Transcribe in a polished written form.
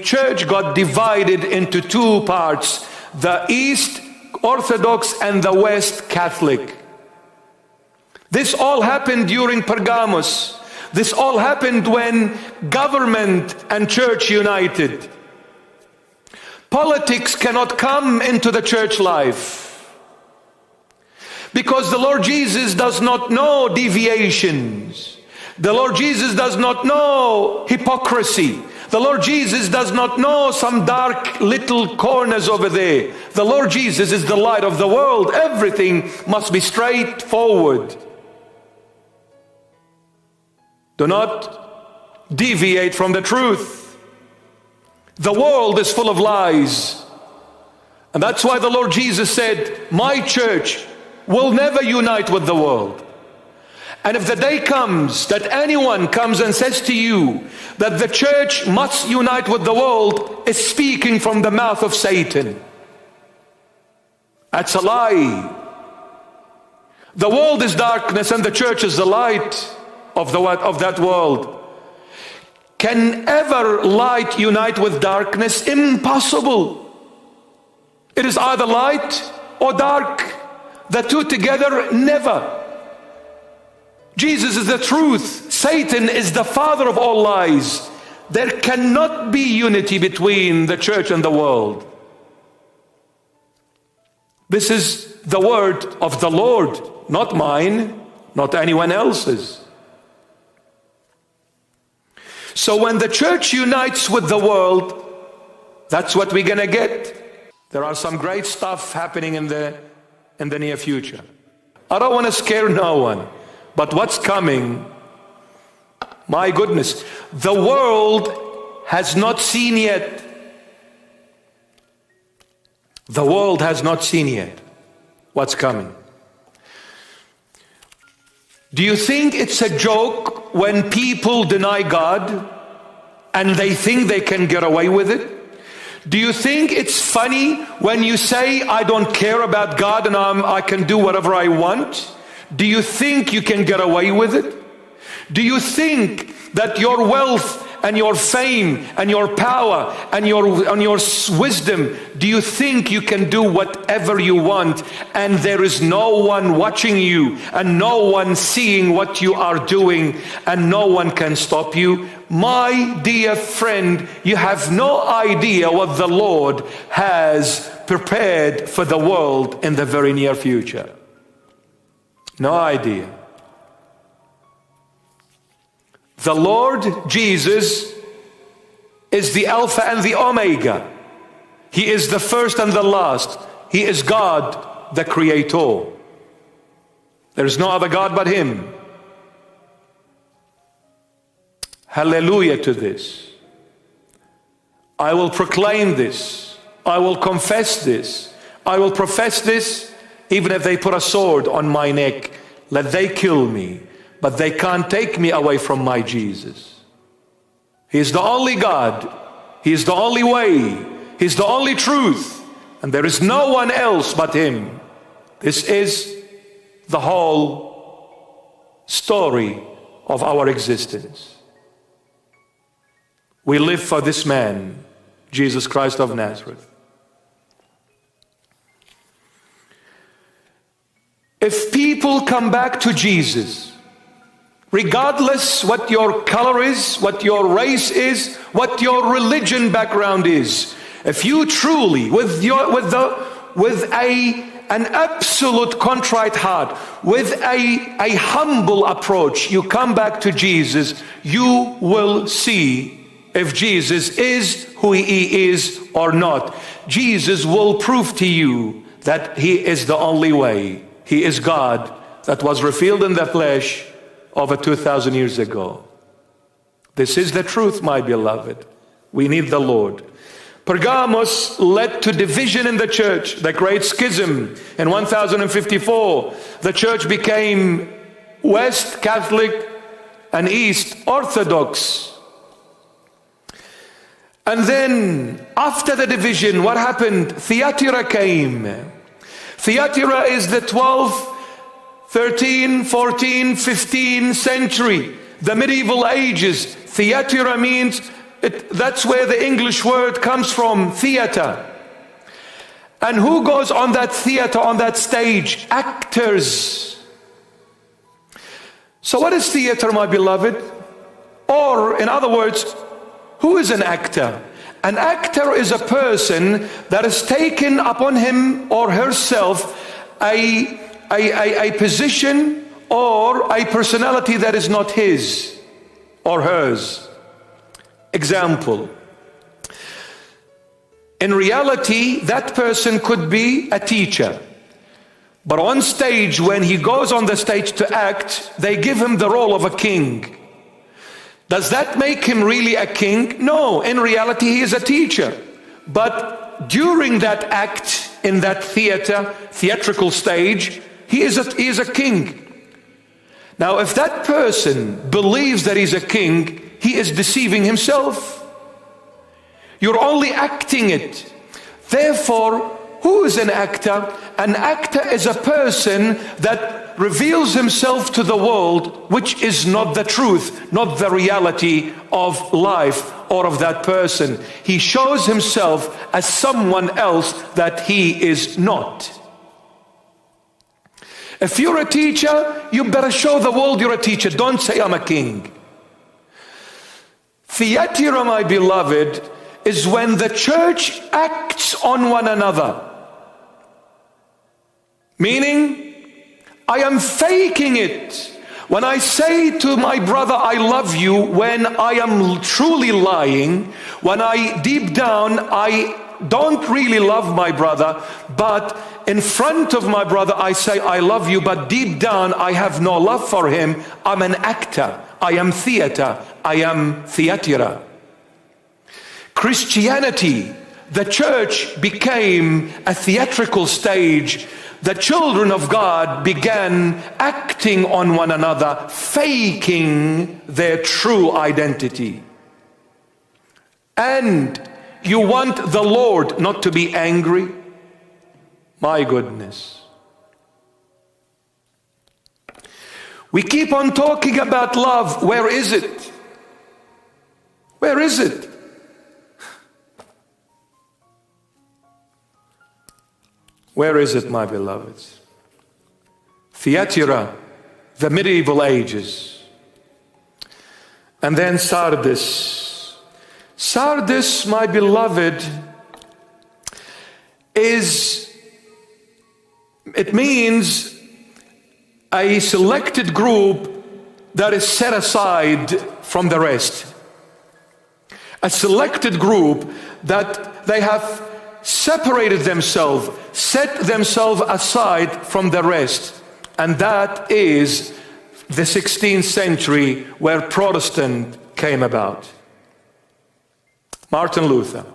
church got divided into two parts, the East Orthodox and the West Catholic. This all happened during Pergamos. This all happened when government and church united. Politics cannot come into the church life because the Lord Jesus does not know deviations. The Lord Jesus does not know hypocrisy. The Lord Jesus does not know some dark little corners over there. The Lord Jesus is the light of the world. Everything must be straightforward. Do not deviate from the truth. The world is full of lies. And that's why the Lord Jesus said, my church will never unite with the world. And if the day comes that anyone comes and says to you that the church must unite with the world, is speaking from the mouth of Satan. That's a lie. The world is darkness and the church is the light of that world. Can ever light unite with darkness? Impossible. It is either light or dark. The two together, never. Jesus is the truth. Satan is the father of all lies. There cannot be unity between the church and the world. This is the word of the Lord, not mine, not anyone else's. So when the church unites with the world, that's what we're gonna get. There are some great stuff happening in the near future. I don't want to scare no one, but what's coming, my goodness, the world has not seen yet. The world has not seen yet what's coming. Do you think it's a joke when people deny God and they think they can get away with it? Do you think it's funny when you say, I don't care about God and I can do whatever I want? Do you think you can get away with it? Do you think that your wealth and your fame and your power and your wisdom, do you think you can do whatever you want and there is no one watching you and no one seeing what you are doing and no one can stop you? My dear friend, you have no idea what the Lord has prepared for the world in the very near future. No idea. The Lord Jesus is the Alpha and the Omega. He is the first and the last. He is God, the Creator. There is no other God but Him. Hallelujah to this. I will proclaim this. I will confess this. I will profess this, even if they put a sword on my neck. Let they kill me, but they can't take me away from my Jesus. He is the only God. He is the only way. He is the only truth. And there is no one else but Him. This is the whole story of our existence. We live for this man, Jesus Christ of Nazareth. If people come back to Jesus, regardless what your color is, what your race is, what your religion background is, if you truly, with an absolute contrite heart, with a humble approach, you come back to Jesus, you will see if Jesus is who He is or not. Jesus will prove to you that He is the only way. He is God that was revealed in the flesh over 2,000 years ago. This is the truth, my beloved. We need the Lord. Pergamos led to division in the church, the Great Schism in 1054. The church became West Catholic and East Orthodox. And then after the division, what happened? Theatera came. Theatera is the 12th, 13, 14, 15 century, the medieval ages. Theatera means That's where the English word comes from, theater. And who goes on that theater, on that stage? Actors. So what is theater, my beloved? Or, in other words, who is an actor? An actor is a person that has taken upon him or herself a position or a personality that is not his or hers. Example. In reality, that person could be a teacher. But on stage, when he goes on the stage to act, they give him the role of a king. Does that make him really a king? No, in reality, he is a teacher. But during that act, in that theatrical stage, he is a king. Now, if that person believes that he's a king, he is deceiving himself. You're only acting it. Therefore, who is an actor? An actor is a person that reveals himself to the world, which is not the truth, not the reality of life or of that person. He shows himself as someone else that he is not. If you're a teacher, you better show the world you're a teacher. Don't say I'm a king. Theatera, my beloved, is when the church acts on one another. Meaning, I am faking it. When I say to my brother, I love you, when I am truly lying, when I deep down, I don't really love my brother, but in front of my brother, I say, I love you, but deep down, I have no love for him. I'm an actor. I am theater. I am theatera. Christianity, the church became a theatrical stage. The children of God began acting on one another, faking their true identity. And you want the Lord not to be angry? My goodness. We keep on talking about love. Where is it? Where is it? Where is it, my beloveds? Theatera, the medieval ages. And then Sardis. Sardis, my beloved, it means a selected group that is set aside from the rest. A selected group that they have separated themselves, set themselves aside from the rest. And that is the 16th century where Protestant came about. Martin Luther.